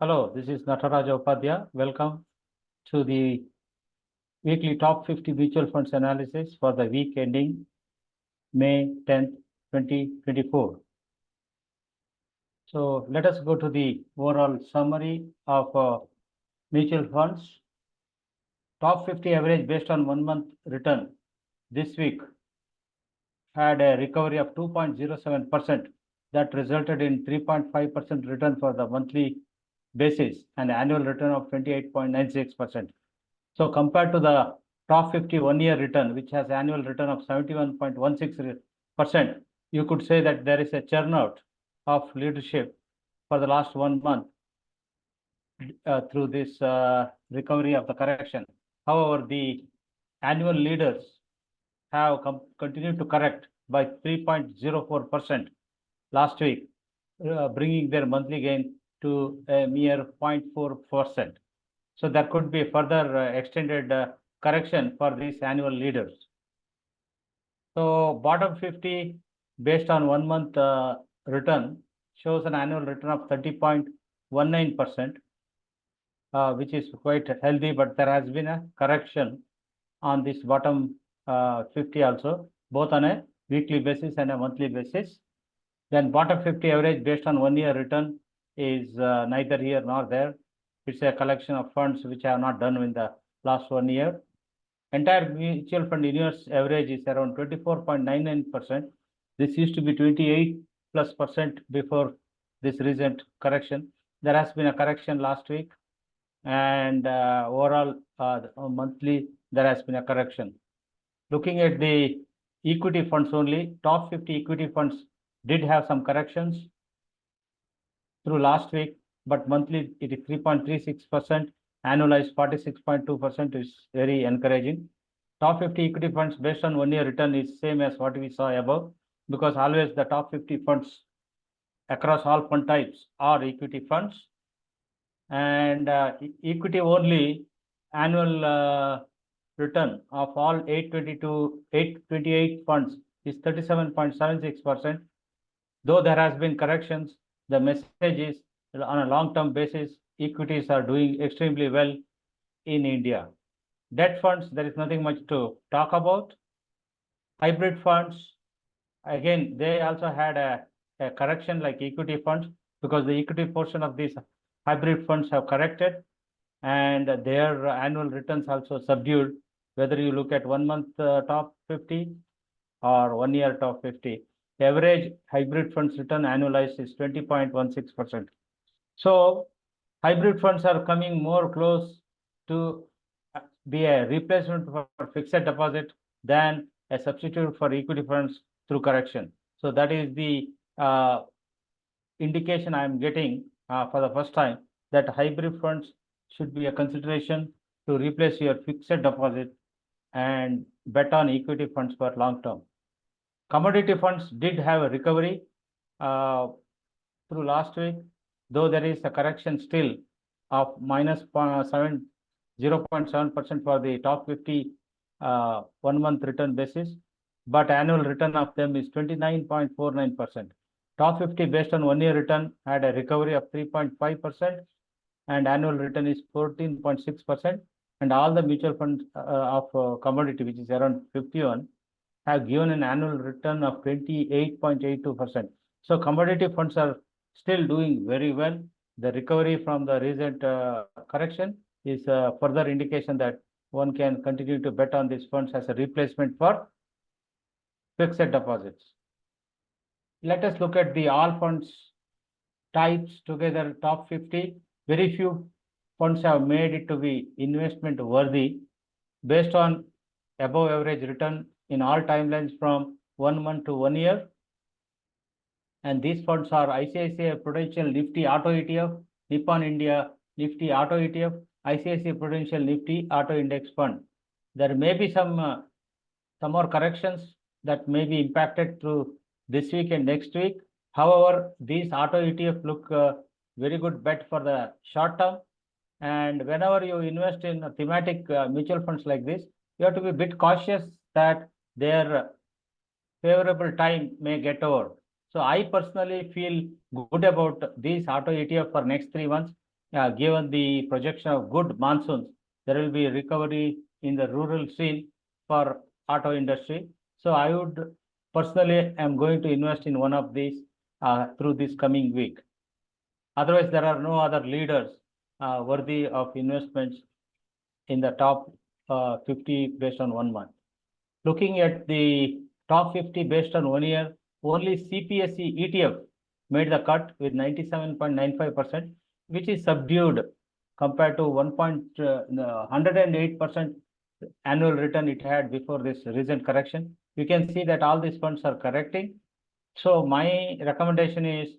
Hello, this is Nataraja Upadhya. Welcome to the weekly top 50 mutual funds analysis for the week ending May 10th, 2024. So let us go to the overall summary of mutual funds. Top 50 average based on 1 month return this week had a recovery of 2.07%. That resulted in 3.5% return for the monthly basis and annual return of 28.96%. So compared to the top 50 1-year return, which has annual return of 71.16%, you could say that there is a churn out of leadership for the last 1 month through this recovery of the correction. However, the annual leaders have continued to correct by 3.04% last week, bringing their monthly gain to a mere 0.4%. So there could be further extended correction for these annual leaders. So bottom 50 based on 1 month return shows an annual return of 30.19%, which is quite healthy, but there has been a correction on this bottom 50 also, both on a weekly basis and a monthly basis. Then bottom 50 average based on 1-year return is neither here nor there. It's a collection of funds which have not done in the last 1 year. Entire mutual fund universe average is around 24.99%. This used to be 28+% before this recent correction. There has been a correction last week, and overall monthly there has been a correction. Looking at the equity funds only, top 50 equity funds did have some corrections through last week, but monthly it is 3.36%, annualized 46.2% is very encouraging. Top 50 equity funds based on 1-year return is same as what we saw above, because always the top 50 funds across all fund types are equity funds, and equity only annual return of all 828 funds is 37.76%. Though there has been corrections, the message is on a long-term basis, equities are doing extremely well in India. Debt funds, there is nothing much to talk about. Hybrid funds, again, they also had a correction like equity funds, because the equity portion of these hybrid funds have corrected, and their annual returns also subdued, whether you look at 1 month top 50 or 1-year top 50. The average hybrid funds return annualized is 20.16%. So hybrid funds are coming more close to be a replacement for fixed deposit than a substitute for equity funds through correction. So that is the indication I am getting for the first time, that hybrid funds should be a consideration to replace your fixed deposit and bet on equity funds for long term. Commodity funds did have a recovery through last week, though there is a correction still of minus 0.7% for the top 50 1 month return basis, but annual return of them is 29.49%. Top 50 based on 1-year return had a recovery of 3.5%, and annual return is 14.6%. And all the mutual funds of commodity, which is around 51, have given an annual return of 28.82%. So commodity funds are still doing very well. The recovery from the recent correction is a further indication that one can continue to bet on these funds as a replacement for fixed deposits. Let us look at the all funds types together, top 50. Very few funds have made it to be investment worthy based on above average return in all timelines from 1 month to 1 year. And these funds are ICICI Prudential Nifty Auto ETF, Nippon India Nifty Auto ETF, ICICI Prudential Nifty Auto Index Fund. There may be some more corrections that may be impacted through this week and next week. However, these auto ETF look very good bet for the short term. And whenever you invest in thematic mutual funds like this, you have to be a bit cautious that their favorable time may get over. So I personally feel good about these auto ETF for next 3 months. given the projection of good monsoons, there will be a recovery in the rural scene for auto industry. So I would personally am going to invest in one of these through this coming week. Otherwise, there are no other leaders worthy of investments in the top 50 based on 1 month. Looking at the top 50 based on 1 year, only CPSE ETF made the cut with 97.95%, which is subdued compared to 108% annual return it had before this recent correction. You can see that all these funds are correcting. So my recommendation is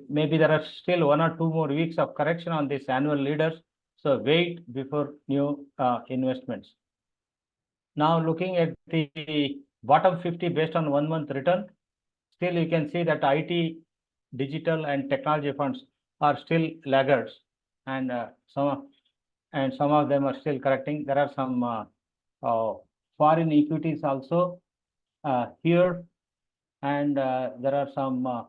maybe there are still 1 or 2 more weeks of correction on these annual leaders. So wait before new investments. Now looking at the bottom 50 based on 1 month return, still you can see that IT, digital and technology funds are still laggards, and some of them are still correcting. There are some foreign equities also here, and there are some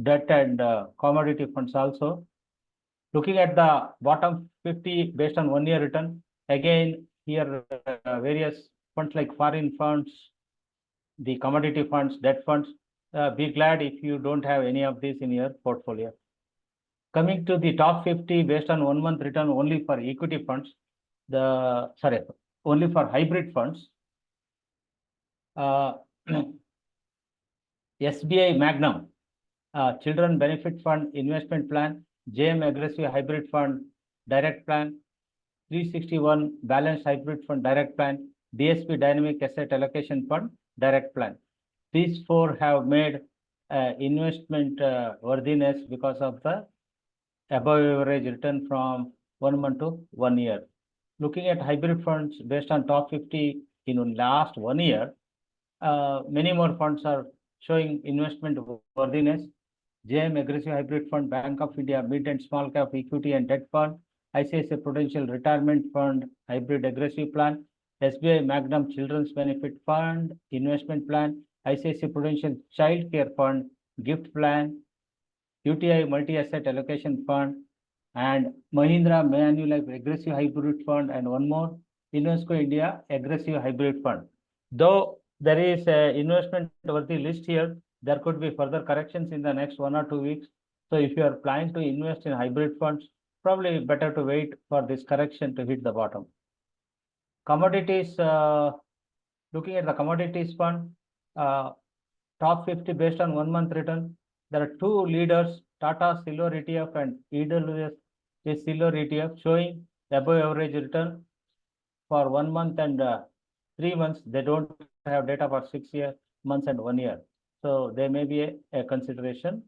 debt and commodity funds also. Looking at the bottom 50 based on 1 year return, again here various funds like foreign funds, the commodity funds, debt funds. Be glad if you don't have any of these in your portfolio. Coming to the top 50 based on 1 month return only for equity funds, only for hybrid funds. SBI Magnum, Children Benefit Fund Investment Plan, JM Aggressive Hybrid Fund Direct Plan, 361 Balanced Hybrid Fund Direct Plan, DSP Dynamic Asset Allocation Fund Direct Plan. These four have made investment worthiness because of the above average return from 1 month to 1 year. Looking at hybrid funds based on top 50 in last 1 year, many more funds are showing investment worthiness. JM Aggressive Hybrid Fund, Bank of India Mid and Small Cap Equity and Debt Fund, ICICI Prudential Retirement Fund Hybrid Aggressive Plan, SBI Magnum Children's Benefit Fund Investment Plan, ICICI Prudential Child Care Fund Gift Plan, UTI Multi-Asset Allocation Fund, and Mahindra Manulife Aggressive Hybrid Fund, and one more, Invesco India Aggressive Hybrid Fund. Though there is a investment worthy list here, there could be further corrections in the next 1 or 2 weeks. So if you are planning to invest in hybrid funds, probably better to wait for this correction to hit the bottom. Commodities, looking at the commodities fund, top 50 based on 1 month return, there are two leaders, Tata Silver ETF and EWS Silver ETF, showing above average return for 1 month and 3 months. They don't have data for 6 months and 1 year. So they may be a consideration.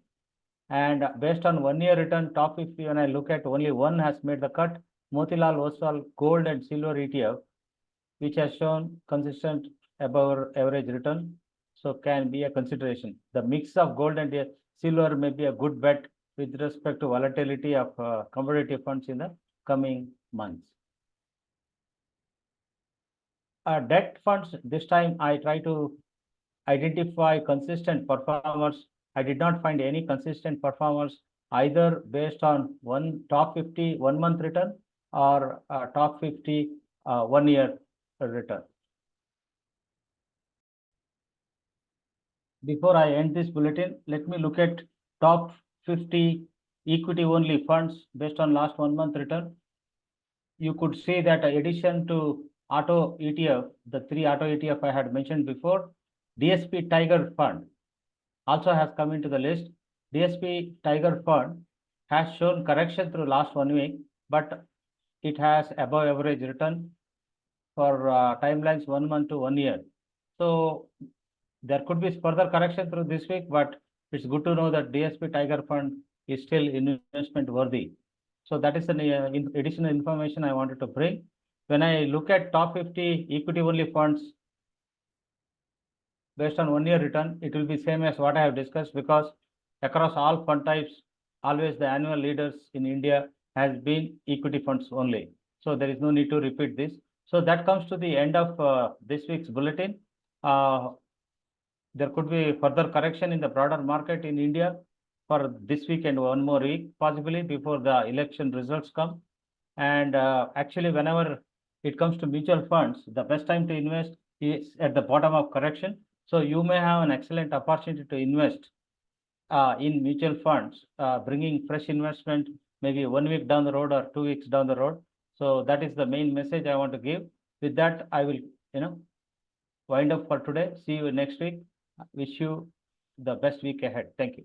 And based on 1 year return, top 50, when I look at, only one has made the cut, Motilal Oswal Gold and Silver ETF, which has shown consistent above average return, so can be a consideration. The mix of gold and silver may be a good bet with respect to volatility of commodity funds in the coming months. Debt funds, this time I try to identify consistent performers. I did not find any consistent performers either based on top 50 1 month return or top 50 1 year return. Before I end this bulletin, let me look at top 50 equity only funds based on last 1 month return. You could see that addition to auto ETF, the 3 auto ETF I had mentioned before, DSP Tiger Fund also has come into the list. DSP Tiger Fund has shown correction through last 1 week, but it has above average return for timelines 1 month to 1 year. So there could be further correction through this week, but it's good to know that DSP Tiger Fund is still investment worthy. So that is an additional information I wanted to bring. When I look at top 50 equity only funds based on 1 year return, it will be same as what I have discussed, because across all fund types, always the annual leaders in India has been equity funds only. So there is no need to repeat this. So that comes to the end of this week's bulletin. there could be further correction in the broader market in India for this week and one more week, possibly before the election results come. And actually, whenever it comes to mutual funds, the best time to invest is at the bottom of correction. So you may have an excellent opportunity to invest in mutual funds, bringing fresh investment maybe 1 week down the road or 2 weeks down the road. So that is the main message I want to give. With that, I will, wind up for today. See you next week. Wish you the best week ahead. Thank you.